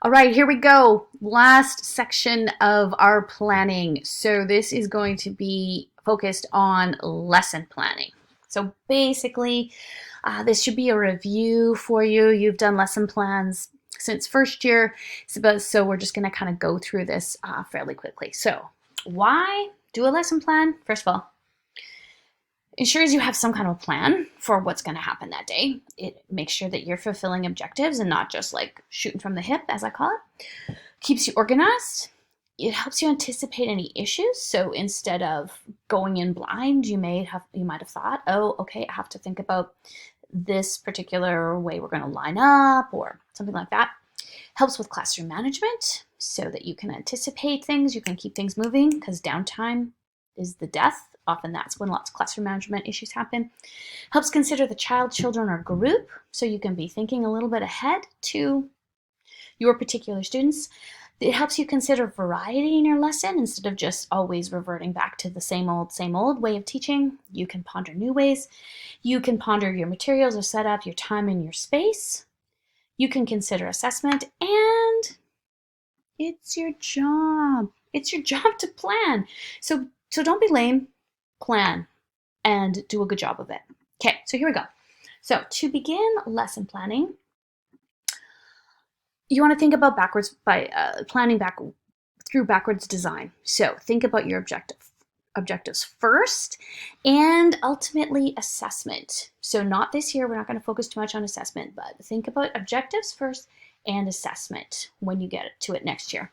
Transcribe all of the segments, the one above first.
All right, here we go. Last section of our planning. So this is going to be focused on lesson planning. So basically, this should be a review for you. You've done lesson plans since first year, so we're just going to kind of go through this fairly quickly. So why do a lesson plan? First of all, ensures you have some kind of plan for what's going to happen that day. It makes sure that you're fulfilling objectives and not just like shooting from the hip, as I call it. Keeps you organized. It helps you anticipate any issues. So instead of going in blind, you might have thought, oh, okay, I have to think about this particular way we're going to line up or something like that. Helps with classroom management so that you can anticipate things, you can keep things moving, because downtime is the death. Often that's when lots of classroom management issues happen. Helps consider the child, children, or group, so you can be thinking a little bit ahead to your particular students. It helps you consider variety in your lesson instead of just always reverting back to the same old way of teaching. You can ponder new ways. You can ponder your materials or setup, your time and your space. You can consider assessment, and it's your job. It's your job to plan. So don't be lame. Plan and do a good job of it. Okay, so here we go. So to begin lesson planning, you want to think about planning through backwards design. So think about your objectives first, and ultimately assessment. So not this year, we're not going to focus too much on assessment, but think about objectives first and assessment when you get to it next year.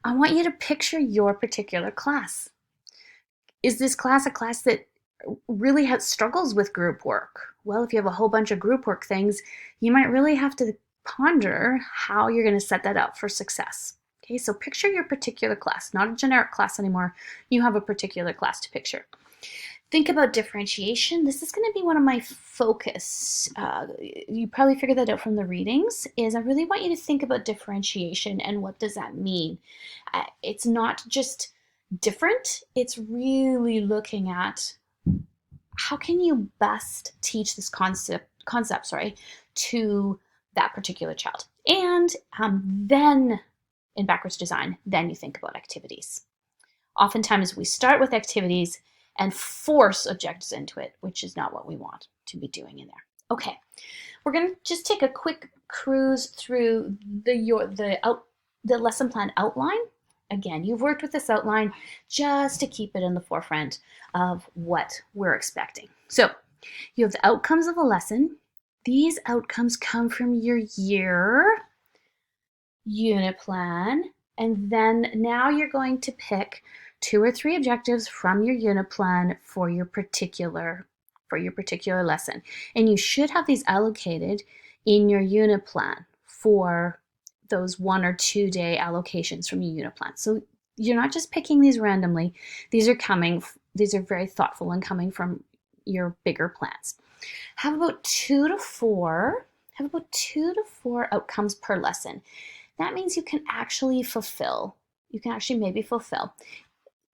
I want you to picture your particular class. Is this class a class that really struggles with group work? Well, if you have a whole bunch of group work things, you might really have to ponder how you're going to set that up for success. Okay, so picture your particular class, not a generic class anymore. You have a particular class to picture. Think about differentiation. This is going to be one of my focus. You probably figured that out from the readings, is I really want you to think about differentiation and what does that mean. It's not just different, it's really looking at how can you best teach this concept to that particular child. And then in backwards design, then you think about activities. Oftentimes we start with activities and force objectives into it, which is not what we want to be doing in there. Okay, we're going to just take a quick cruise through the lesson plan outline. Again, you've worked with this outline just to keep it in the forefront of what we're expecting. So you have the outcomes of a lesson. These outcomes come from your year unit plan, and then now you're going to pick 2 or 3 objectives from your unit plan for your particular lesson. And you should have these allocated in your unit plan for those 1 or 2 day allocations from your unit plan. So you're not just picking these randomly. These are very thoughtful and coming from your bigger plans. Have about 2 to 4 outcomes per lesson. That means you can actually maybe fulfill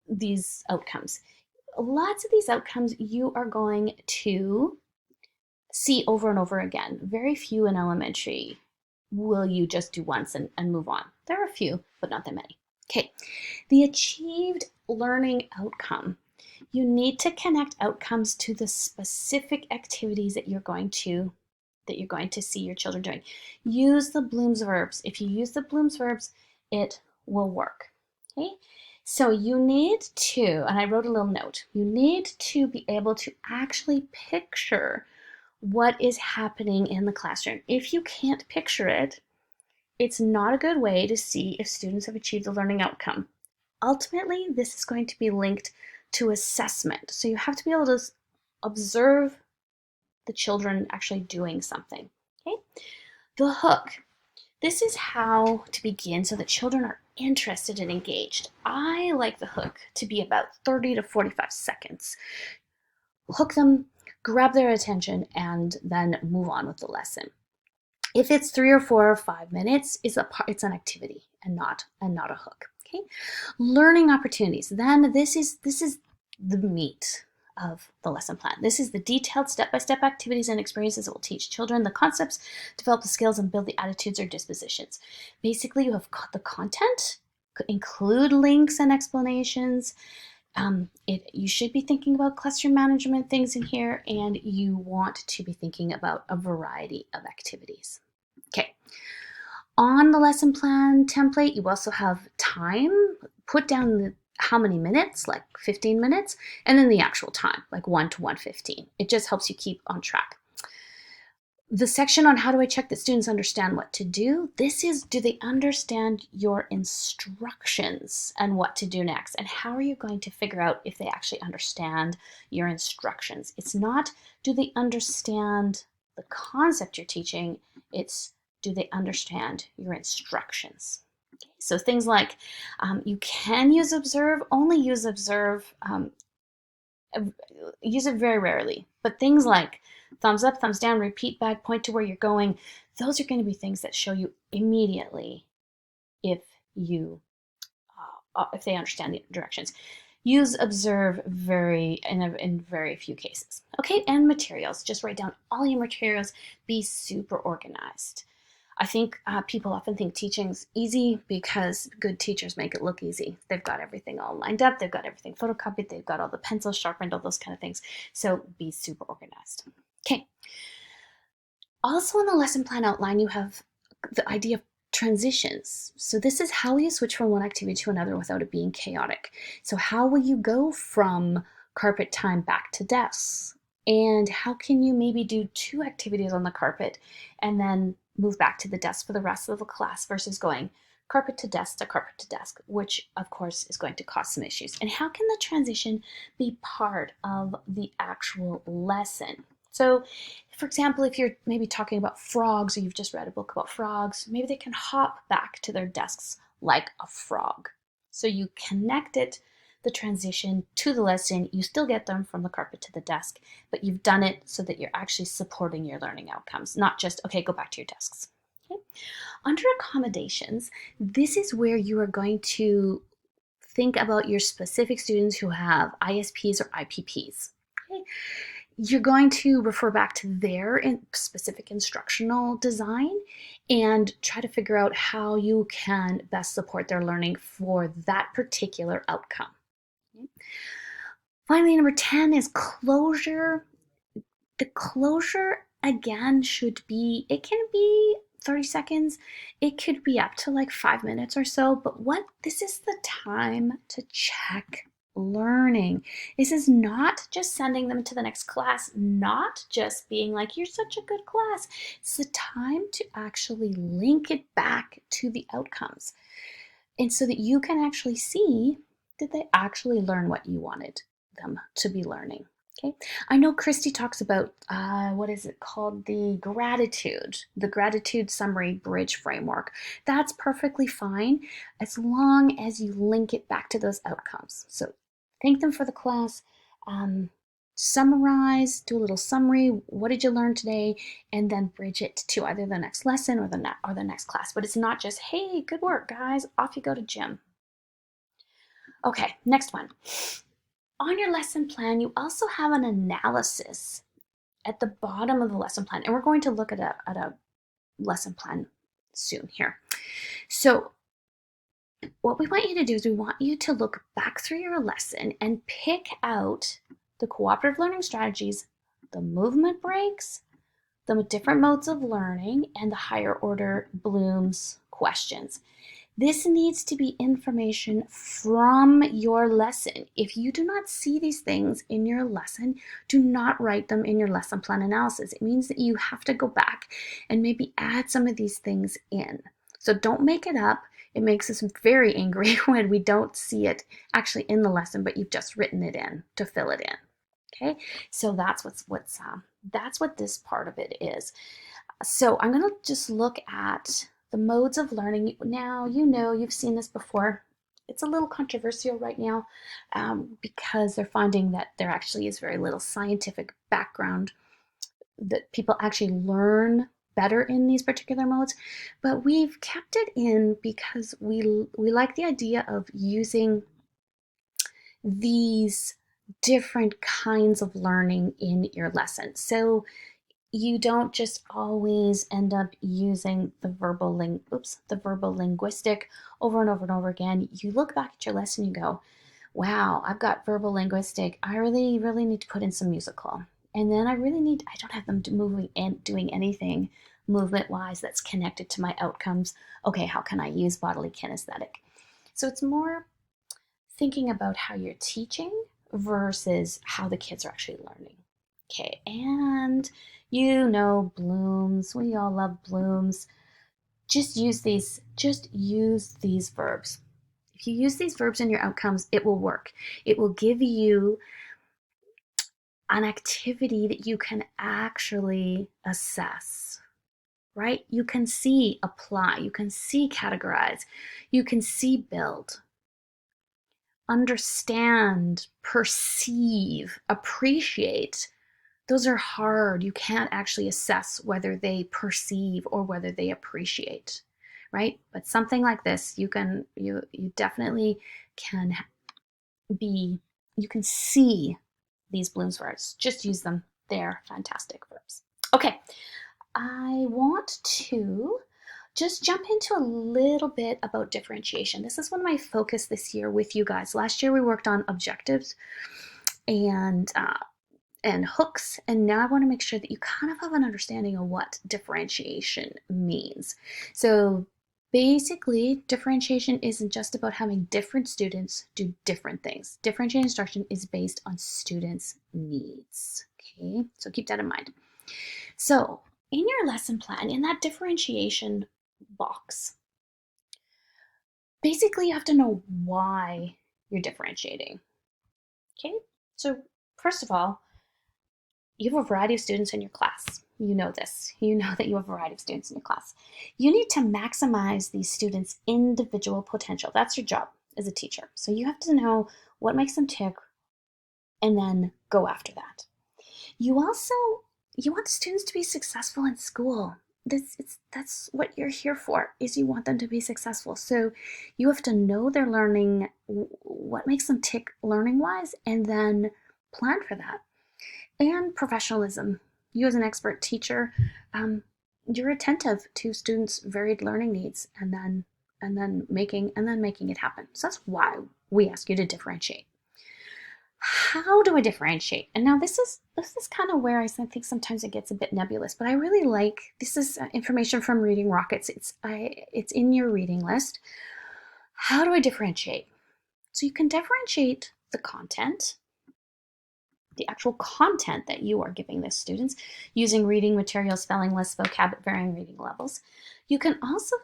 these outcomes. Lots of these outcomes you are going to see over and over again. Very few in elementary will you just do once and move on. There are a few, but not that many. Okay, the achieved learning outcome. You need to connect outcomes to the specific activities that you're going to see your children doing. Use the Bloom's verbs. If you use the Bloom's verbs, it will work. Okay, so you need to, and I wrote a little note, you need to be able to actually picture what is happening in the classroom. If you can't picture it, it's not a good way to see if students have achieved the learning outcome. Ultimately, this is going to be linked to assessment. So you have to be able to observe the children actually doing something. Okay? The hook. This is how to begin so that children are interested and engaged. I like the hook to be about 30 to 45 seconds. Hook them, grab their attention, and then move on with the lesson. If it's 3 or 4 or 5 minutes, it's an activity and not a hook. Okay, learning opportunities. Then this is the meat of the lesson plan. This is the detailed step-by-step activities and experiences that will teach children the concepts, develop the skills, and build the attitudes or dispositions. Basically, you have the content, include links and explanations. You should be thinking about cluster management things in here, and you want to be thinking about a variety of activities. Okay. On the lesson plan template, you also have time. Put down how many minutes, like 15 minutes, and then the actual time, like 1 to 1:15. It just helps you keep on track. The section on how do I check that students understand what to do, this is, do they understand your instructions and what to do next? And how are you going to figure out if they actually understand your instructions? It's not, do they understand the concept you're teaching? It's, do they understand your instructions? Okay, so things like, you can use observe, only use observe, use it very rarely, but things like thumbs up, thumbs down, repeat back, point to where you're going, those are going to be things that show you immediately if they understand the directions. Use observe in very few cases. Okay, and materials. Just write down all your materials. Be super organized. I think people often think teaching's easy because good teachers make it look easy. They've got everything all lined up. They've got everything photocopied. They've got all the pencils sharpened, all those kind of things. So be super organized. Okay. Also in the lesson plan outline, you have the idea of transitions. So this is how you switch from one activity to another without it being chaotic. So how will you go from carpet time back to desks? And how can you maybe do 2 activities on the carpet and then move back to the desk for the rest of the class versus going carpet to desk, which of course is going to cause some issues. And how can the transition be part of the actual lesson? So, for example, if you're maybe talking about frogs or you've just read a book about frogs, maybe they can hop back to their desks like a frog. So you connect it, the transition to the lesson. You still get them from the carpet to the desk, but you've done it so that you're actually supporting your learning outcomes, not just, okay, go back to your desks. Okay. Under accommodations, this is where you are going to think about your specific students who have ISPs or IPPs. Okay. You're going to refer back to their specific instructional design and try to figure out how you can best support their learning for that particular outcome. Okay. Finally, number 10 is closure. The closure, again, should be, it can be 30 seconds. It could be up to like 5 minutes or so, but this is the time to check learning. This is not just sending them to the next class, not just being like, you're such a good class. It's the time to actually link it back to the outcomes. And so that you can actually see, did they actually learn what you wanted them to be learning? Okay. I know Christy talks about, what is it called? The gratitude summary bridge framework. That's perfectly fine as long as you link it back to those outcomes. So thank them for the class, summarize, do a little summary. What did you learn today? And then bridge it to either the next lesson or the next class. But it's not just, hey, good work, guys. Off you go to gym. Okay, next one. On your lesson plan, you also have an analysis at the bottom of the lesson plan. And we're going to look at a lesson plan soon here. So what we want you to do is we want you to look back through your lesson and pick out the cooperative learning strategies, the movement breaks, the different modes of learning, and the higher order Bloom's questions. This needs to be information from your lesson. If you do not see these things in your lesson, do not write them in your lesson plan analysis. It means that you have to go back and maybe add some of these things in. So don't make it up. It makes us very angry when we don't see it actually in the lesson, but you've just written it in to fill it in. Okay, so that's what this part of it is. So I'm going to just look at the modes of learning. Now, you've seen this before. It's a little controversial right now because they're finding that there actually is very little scientific background that people actually learn better in these particular modes. But we've kept it in because we like the idea of using these different kinds of learning in your lesson. So you don't just always end up using the verbal linguistic over and over and over again. You look back at your lesson, you go, wow, I've got verbal linguistic. I really, really need to put in some musical. And then I don't have them moving and doing anything movement wise that's connected to my outcomes. Okay, how can I use bodily kinesthetic? So it's more thinking about how you're teaching versus how the kids are actually learning. Okay, and blooms. We all love blooms. Just use these verbs. If you use these verbs in your outcomes, it will work. It will give you an activity that you can actually assess, right? You can see apply, you can see categorize, you can see build, understand, perceive, appreciate. Those are hard. You can't actually assess whether they perceive or whether they appreciate, right? But something like this, you definitely can you can see these Bloom's verbs. Just use them. They're fantastic verbs. Okay, I want to just jump into a little bit about differentiation. This is one of my focus this year with you guys. Last year we worked on objectives and hooks, and now I want to make sure that you kind of have an understanding of what differentiation means. So basically, differentiation isn't just about having different students do different things. Differentiated instruction is based on students' needs. Okay, so keep that in mind. So in your lesson plan, in that differentiation box, basically you have to know why you're differentiating. Okay, so first of all, you have a variety of students in your class. You know this. You know that you have a variety of students in your class. You need to maximize these students' individual potential. That's your job as a teacher. So you have to know what makes them tick and then go after that. You want the students to be successful in school. That's what you're here for, is you want them to be successful. So you have to know their learning, what makes them tick learning-wise, and then plan for that. And professionalism. You as an expert teacher, you're attentive to students' varied learning needs and then making it happen. So that's why we ask you to differentiate. How do I differentiate? And now this is kind of where I think sometimes it gets a bit nebulous, but I really like this is information from Reading Rockets. It's in your reading list. How do I differentiate? So you can differentiate the content, the actual content that you are giving the students using reading materials, spelling lists, vocab at varying reading levels. You can also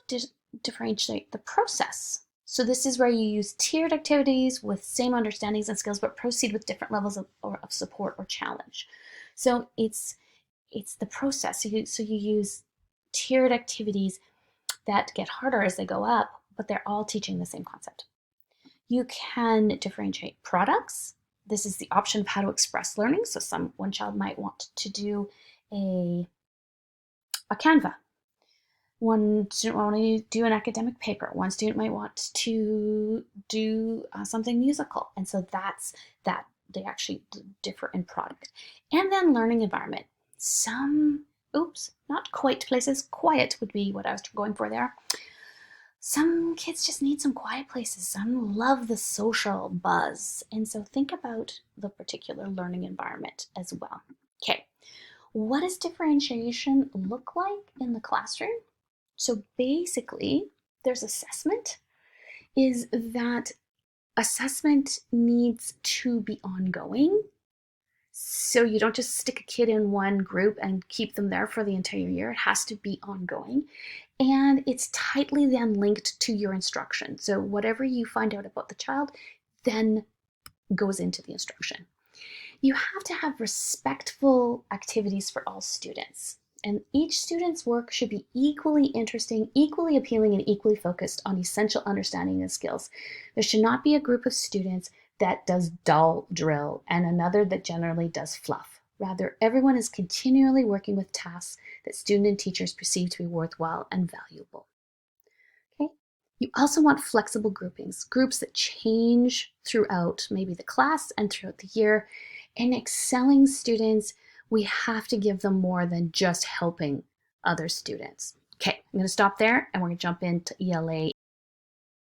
differentiate the process. So this is where you use tiered activities with same understandings and skills, but proceed with different levels of support or challenge. So it's the process. So you use tiered activities that get harder as they go up, but they're all teaching the same concept. You can differentiate products. This is the option of how to express learning. So one child might want to do a Canva. One student might want to do an academic paper. One student might want to do something musical. And so that's that. They actually differ in product. And then learning environment. Not quite places. Quiet would be what I was going for there. Some kids just need some quiet places. Some love the social buzz. And so think about the particular learning environment as well. Okay, what does differentiation look like in the classroom? So basically, there's assessment. Is that assessment needs to be ongoing. So you don't just stick a kid in one group and keep them there for the entire year. It has to be ongoing. And it's tightly then linked to your instruction. So whatever you find out about the child then goes into the instruction. You have to have respectful activities for all students. And each student's work should be equally interesting, equally appealing, and equally focused on essential understanding and skills. There should not be a group of students that does dull drill and another that generally does fluff. Rather, everyone is continually working with tasks that student and teachers perceive to be worthwhile and valuable. Okay, You also want flexible groupings, groups that change throughout maybe the class and throughout the year. In excelling students, we have to give them more than just helping other students. Okay, I'm going to stop there and we're going to jump into ELA